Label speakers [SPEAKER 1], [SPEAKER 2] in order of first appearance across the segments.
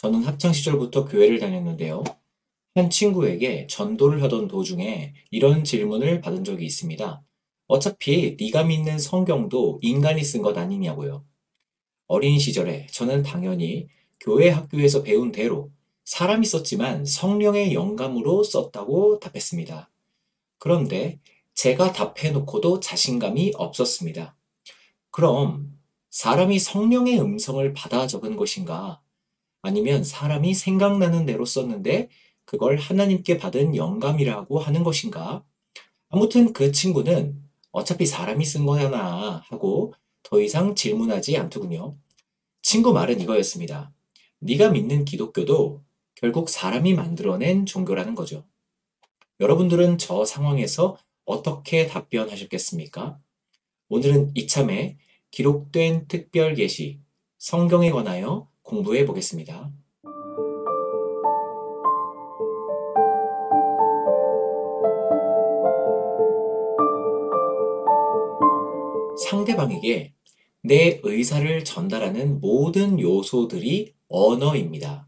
[SPEAKER 1] 저는 학창 시절부터 교회를 다녔는데요. 한 친구에게 전도를 하던 도중에 이런 질문을 받은 적이 있습니다. 어차피 네가 믿는 성경도 인간이 쓴 것 아니냐고요. 어린 시절에 저는 당연히 교회 학교에서 배운 대로 사람이 썼지만 성령의 영감으로 썼다고 답했습니다. 그런데 제가 답해놓고도 자신감이 없었습니다. 그럼 사람이 성령의 음성을 받아 적은 것인가? 아니면 사람이 생각나는 대로 썼는데 그걸 하나님께 받은 영감이라고 하는 것인가? 아무튼 그 친구는 어차피 사람이 쓴 거잖아 하고 더 이상 질문하지 않더군요. 친구 말은 이거였습니다. 네가 믿는 기독교도 결국 사람이 만들어낸 종교라는 거죠. 여러분들은 저 상황에서 어떻게 답변하셨겠습니까? 오늘은 이참에 기록된 특별 계시, 성경에 관하여 공부해 보겠습니다. 상대방에게 내 의사를 전달하는 모든 요소들이 언어입니다.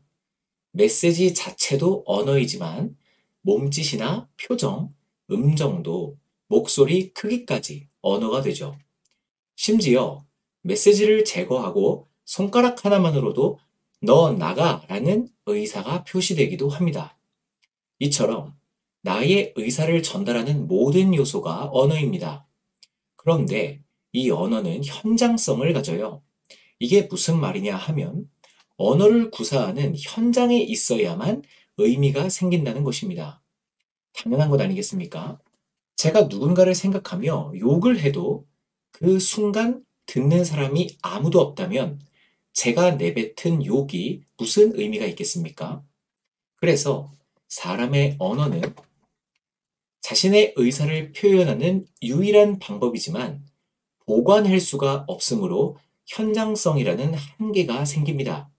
[SPEAKER 1] 메시지 자체도 언어이지만 몸짓이나 표정, 음정도 목소리 크기까지 언어가 되죠. 심지어 메시지를 제거하고 손가락 하나만으로도 너 나가 라는 의사가 표시되기도 합니다. 이처럼 나의 의사를 전달하는 모든 요소가 언어입니다. 그런데 이 언어는 현장성을 가져요. 이게 무슨 말이냐 하면 언어를 구사하는 현장에 있어야만 의미가 생긴다는 것입니다. 당연한 것 아니겠습니까? 제가 누군가를 생각하며 욕을 해도 그 순간 듣는 사람이 아무도 없다면 제가 내뱉은 욕이 무슨 의미가 있겠습니까? 그래서 사람의 언어는 자신의 의사를 표현하는 유일한 방법이지만 보관할 수가 없으므로 현장성이라는 한계가 생깁니다.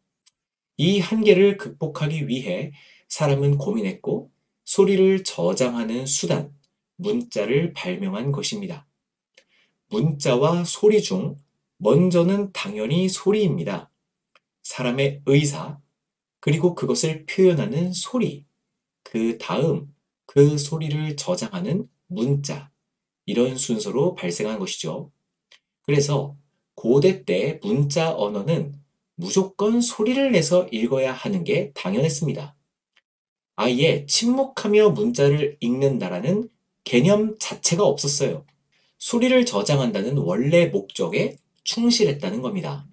[SPEAKER 1] 이 한계를 극복하기 위해 사람은 고민했고 소리를 저장하는 수단, 문자를 발명한 것입니다. 문자와 소리 중 먼저는 당연히 소리입니다. 사람의 의사, 그리고 그것을 표현하는 소리, 그 다음 그 소리를 저장하는 문자, 이런 순서로 발생한 것이죠. 그래서 고대 때 문자 언어는 무조건 소리를 내서 읽어야 하는 게 당연했습니다. 아예 침묵하며 문자를 읽는다라는 개념 자체가 없었어요. 소리를 저장한다는 원래 목적에 충실했다는 겁니다.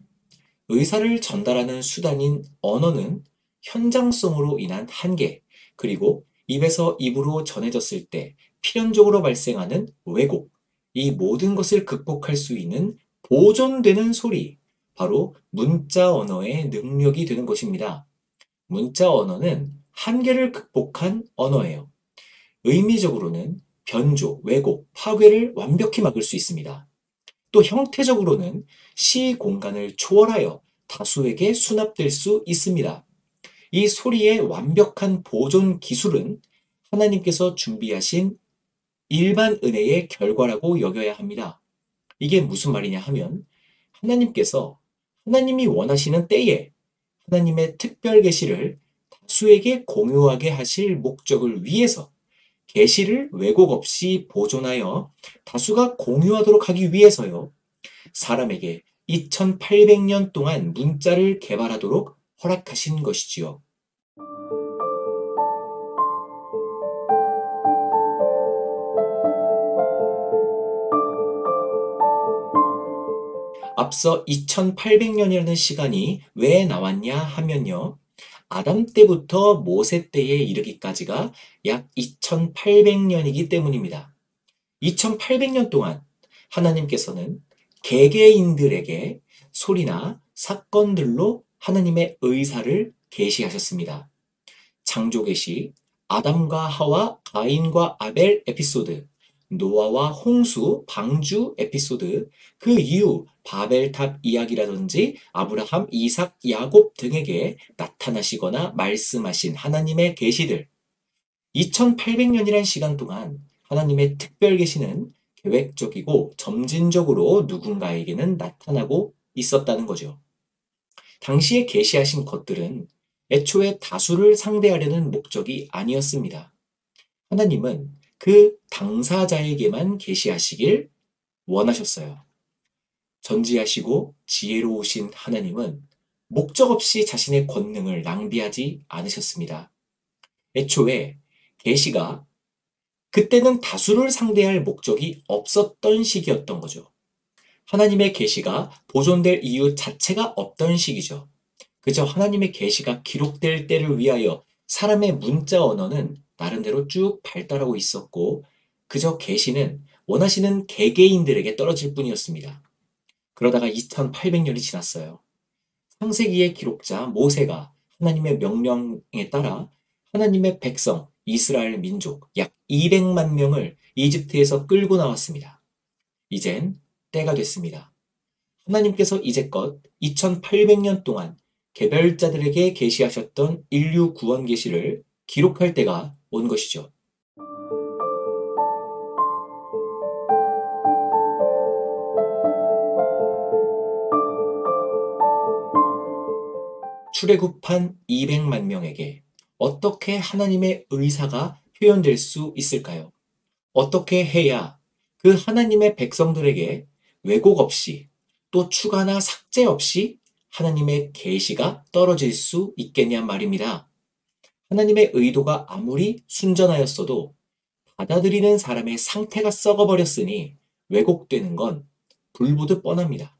[SPEAKER 1] 의사를 전달하는 수단인 언어는 현장성으로 인한 한계, 그리고 입에서 입으로 전해졌을 때 필연적으로 발생하는 왜곡, 이 모든 것을 극복할 수 있는 보존되는 소리, 바로 문자 언어의 능력이 되는 것입니다. 문자 언어는 한계를 극복한 언어예요. 의미적으로는 변조, 왜곡, 파괴를 완벽히 막을 수 있습니다. 또 형태적으로는 시 공간을 초월하여 다수에게 수납될 수 있습니다. 이 소리의 완벽한 보존 기술은 하나님께서 준비하신 일반 은혜의 결과라고 여겨야 합니다. 이게 무슨 말이냐 하면 하나님께서 하나님이 원하시는 때에 하나님의 특별 계시를 다수에게 공유하게 하실 목적을 위해서 계시를 왜곡 없이 보존하여 다수가 공유하도록 하기 위해서요. 사람에게 2800년 동안 문자를 개발하도록 허락하신 것이지요. 앞서 2800년이라는 시간이 왜 나왔냐 하면요. 아담 때부터 모세 때에 이르기까지가 약 2800년이기 때문입니다. 2800년 동안 하나님께서는 개개인들에게 소리나 사건들로 하나님의 의사를 계시하셨습니다. 창조 계시, 아담과 하와, 가인과 아벨 에피소드, 노아와 홍수, 방주 에피소드, 그 이후 바벨탑 이야기라든지 아브라함, 이삭, 야곱 등에게 나타나시거나 말씀하신 하나님의 계시들, 2800년이란 시간 동안 하나님의 특별 계시는 계획적이고 점진적으로 누군가에게는 나타나고 있었다는 거죠. 당시에 계시하신 것들은 애초에 다수를 상대하려는 목적이 아니었습니다. 하나님은 그 당사자에게만 계시하시길 원하셨어요. 전지하시고 지혜로우신 하나님은 목적 없이 자신의 권능을 낭비하지 않으셨습니다. 애초에 계시가 그때는 다수를 상대할 목적이 없었던 시기였던 거죠. 하나님의 계시가 보존될 이유 자체가 없던 시기죠. 그저 하나님의 계시가 기록될 때를 위하여 사람의 문자 언어는 나름대로 쭉 발달하고 있었고 그저 계시는 원하시는 개개인들에게 떨어질 뿐이었습니다. 그러다가 2800년이 지났어요. 창세기의 기록자 모세가 하나님의 명령에 따라 하나님의 백성 이스라엘 민족 약 200만 명을 이집트에서 끌고 나왔습니다. 이젠 때가 됐습니다. 하나님께서 이제껏 2800년 동안 개별자들에게 계시하셨던 인류 구원 계시를 기록할 때가 온 것이죠. 출애굽한 200만 명에게 어떻게 하나님의 의사가 표현될 수 있을까요? 어떻게 해야 그 하나님의 백성들에게 왜곡 없이 또 추가나 삭제 없이 하나님의 계시가 떨어질 수 있겠냐 말입니다. 하나님의 의도가 아무리 순전하였어도 받아들이는 사람의 상태가 썩어버렸으니 왜곡되는 건 불보듯 뻔합니다.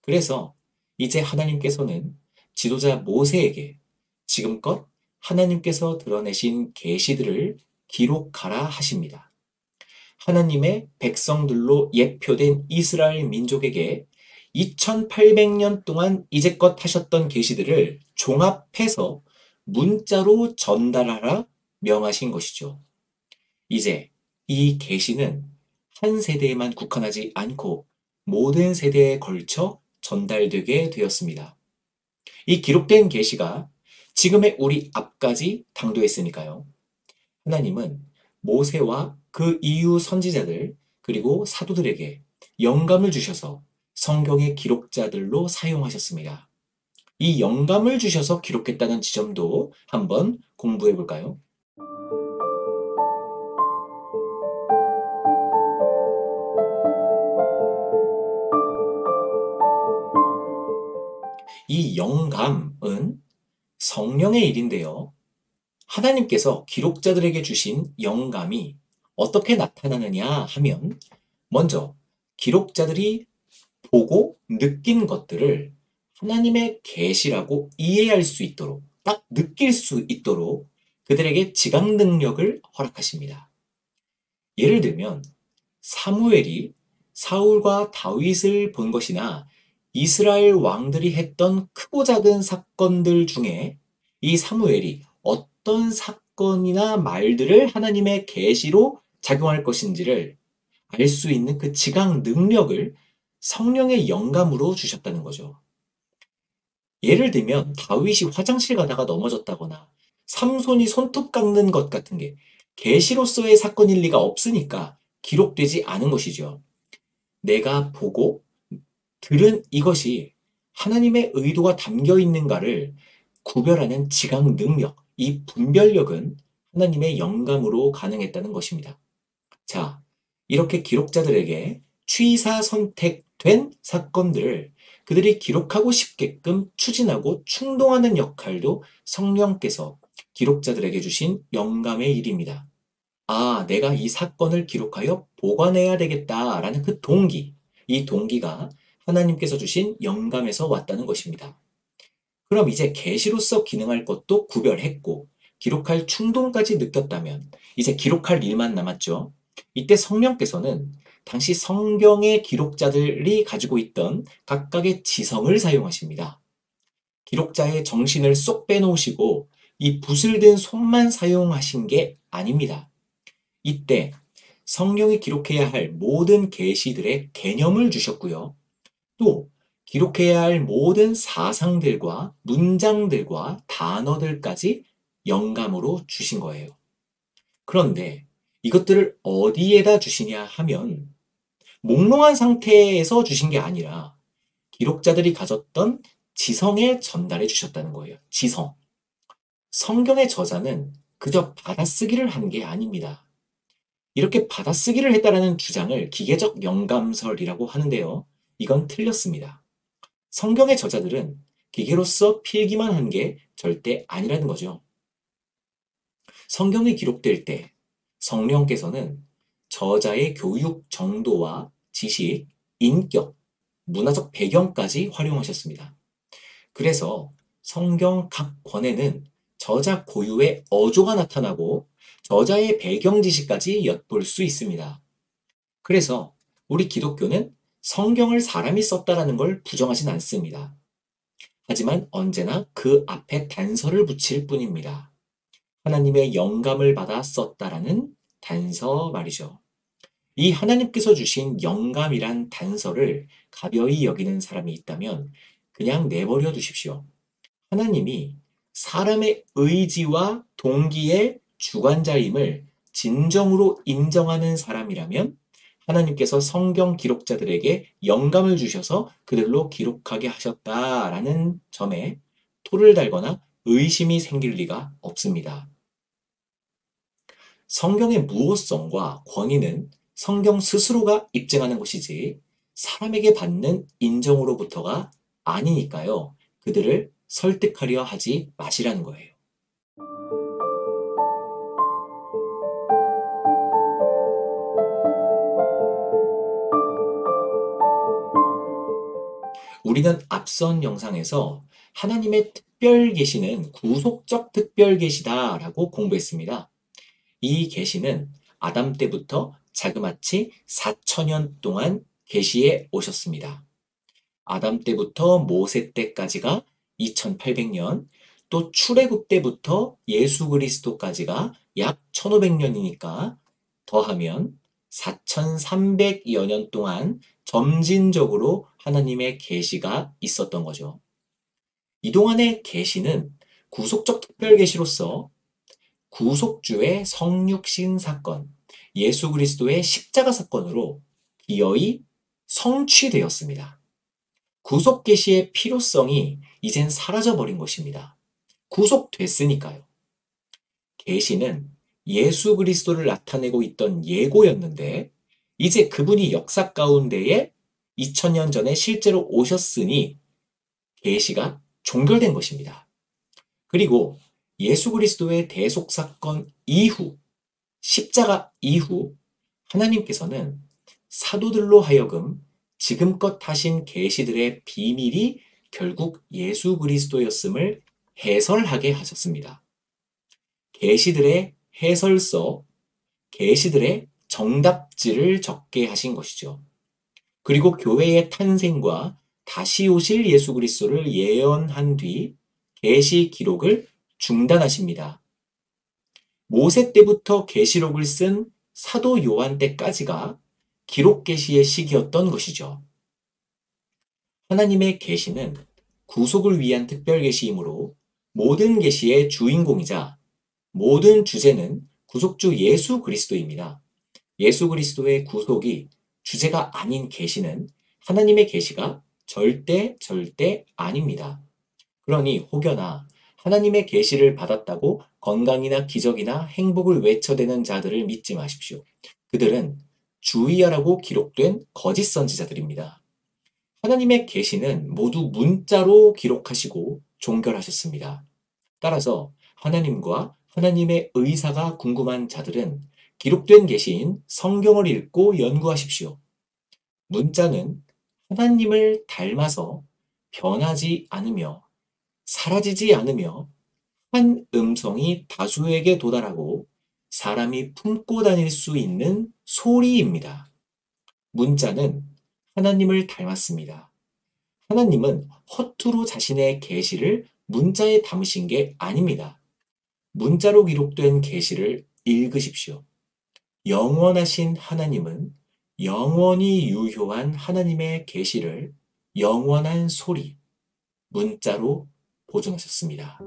[SPEAKER 1] 그래서 이제 하나님께서는 지도자 모세에게 지금껏 하나님께서 드러내신 계시들을 기록하라 하십니다. 하나님의 백성들로 예표된 이스라엘 민족에게 2800년 동안 이제껏 하셨던 계시들을 종합해서 문자로 전달하라 명하신 것이죠. 이제 이 계시는 한 세대에만 국한하지 않고 모든 세대에 걸쳐 전달되게 되었습니다. 이 기록된 계시가 지금의 우리 앞까지 당도했으니까요. 하나님은 모세와 그 이후 선지자들 그리고 사도들에게 영감을 주셔서 성경의 기록자들로 사용하셨습니다. 이 영감을 주셔서 기록했다는 지점도 한번 공부해 볼까요? 이 영감은 성령의 일인데요. 하나님께서 기록자들에게 주신 영감이 어떻게 나타나느냐 하면 먼저 기록자들이 보고 느낀 것들을 하나님의 계시라고 이해할 수 있도록 딱 느낄 수 있도록 그들에게 지각 능력을 허락하십니다. 예를 들면 사무엘이 사울과 다윗을 본 것이나 이스라엘 왕들이 했던 크고 작은 사건들 중에 이 사무엘이 어떤 사건이나 말들을 하나님의 계시로 작용할 것인지를 알 수 있는 그 지각 능력을 성령의 영감으로 주셨다는 거죠. 예를 들면 다윗이 화장실 가다가 넘어졌다거나 삼손이 손톱 깎는 것 같은 게 계시로서의 사건일 리가 없으니까 기록되지 않은 것이죠. 내가 보고 들은 이것이 하나님의 의도가 담겨 있는가를 구별하는 지각 능력, 이 분별력은 하나님의 영감으로 가능했다는 것입니다. 자, 이렇게 기록자들에게 취사 선택된 사건들을 그들이 기록하고 싶게끔 추진하고 충동하는 역할도 성령께서 기록자들에게 주신 영감의 일입니다. 아, 내가 이 사건을 기록하여 보관해야 되겠다라는 그 동기, 이 동기가 하나님께서 주신 영감에서 왔다는 것입니다. 그럼 이제 계시로서 기능할 것도 구별했고 기록할 충동까지 느꼈다면 이제 기록할 일만 남았죠. 이때 성령께서는 당시 성경의 기록자들이 가지고 있던 각각의 지성을 사용하십니다. 기록자의 정신을 쏙 빼놓으시고 이 붓을 든 손만 사용하신 게 아닙니다. 이때 성령이 기록해야 할 모든 계시들의 개념을 주셨고요. 또 기록해야 할 모든 사상들과 문장들과 단어들까지 영감으로 주신 거예요. 그런데 이것들을 어디에다 주시냐 하면 몽롱한 상태에서 주신 게 아니라 기록자들이 가졌던 지성에 전달해 주셨다는 거예요. 지성. 성경의 저자는 그저 받아쓰기를 한 게 아닙니다. 이렇게 받아쓰기를 했다라는 주장을 기계적 영감설이라고 하는데요. 이건 틀렸습니다. 성경의 저자들은 기계로서 필기만 한 게 절대 아니라는 거죠. 성경이 기록될 때 성령께서는 저자의 교육 정도와 지식, 인격, 문화적 배경까지 활용하셨습니다. 그래서 성경 각 권에는 저자 고유의 어조가 나타나고 저자의 배경 지식까지 엿볼 수 있습니다. 그래서 우리 기독교는 성경을 사람이 썼다라는 걸 부정하진 않습니다. 하지만 언제나 그 앞에 단서를 붙일 뿐입니다. 하나님의 영감을 받아 썼다라는 단서 말이죠. 이 하나님께서 주신 영감이란 단서를 가벼이 여기는 사람이 있다면 그냥 내버려 두십시오. 하나님이 사람의 의지와 동기의 주관자임을 진정으로 인정하는 사람이라면 하나님께서 성경 기록자들에게 영감을 주셔서 그들로 기록하게 하셨다라는 점에 토를 달거나 의심이 생길 리가 없습니다. 성경의 무호성과 권위는 성경 스스로가 입증하는 것이지 사람에게 받는 인정으로부터가 아니니까요. 그들을 설득하려 하지 마시라는 거예요. 우리는 앞선 영상에서 하나님의 특별 계시는 구속적 특별 계시다라고 공부했습니다. 이 계시는 아담 때부터 자그마치 4천년 동안 계시해 오셨습니다. 아담 때부터 모세 때까지가 2800년, 또 출애굽 때부터 예수 그리스도까지가 약 1500년이니까 더하면 4300여 년 동안 점진적으로 하나님의 계시가 있었던 거죠. 이동안의 계시는 구속적 특별 계시로서 구속주의 성육신 사건, 예수 그리스도의 십자가 사건으로 기어이 성취되었습니다. 구속 계시의 필요성이 이젠 사라져버린 것입니다. 구속됐으니까요. 계시는 예수 그리스도를 나타내고 있던 예고였는데 이제 그분이 역사 가운데에 2000년 전에 실제로 오셨으니 계시가 종결된 것입니다. 그리고 예수 그리스도의 대속 사건 이후, 십자가 이후 하나님께서는 사도들로 하여금 지금껏 하신 계시들의 비밀이 결국 예수 그리스도였음을 해설하게 하셨습니다. 계시들의 해설서, 계시들의 정답지를 적게 하신 것이죠. 그리고 교회의 탄생과 다시 오실 예수 그리스도를 예언한 뒤 계시 기록을 중단하십니다. 모세 때부터 계시록을 쓴 사도 요한 때까지가 기록 계시의 시기였던 것이죠. 하나님의 계시는 구속을 위한 특별 계시이므로 모든 계시의 주인공이자 모든 주제는 구속주 예수 그리스도입니다. 예수 그리스도의 구속이 주제가 아닌 계시는 하나님의 계시가 절대 아닙니다. 그러니 혹여나 하나님의 계시를 받았다고 건강이나 기적이나 행복을 외쳐대는 자들을 믿지 마십시오. 그들은 주의하라고 기록된 거짓 선지자들입니다. 하나님의 계시는 모두 문자로 기록하시고 종결하셨습니다. 따라서 하나님과 하나님의 의사가 궁금한 자들은 기록된 계시인 성경을 읽고 연구하십시오. 문자는 하나님을 닮아서 변하지 않으며 사라지지 않으며 한 음성이 다수에게 도달하고 사람이 품고 다닐 수 있는 소리입니다. 문자는 하나님을 닮았습니다. 하나님은 허투루 자신의 계시를 문자에 담으신 게 아닙니다. 문자로 기록된 계시를 읽으십시오. 영원하신 하나님은 영원히 유효한 하나님의 계시를 영원한 소리, 문자로 보존하셨습니다.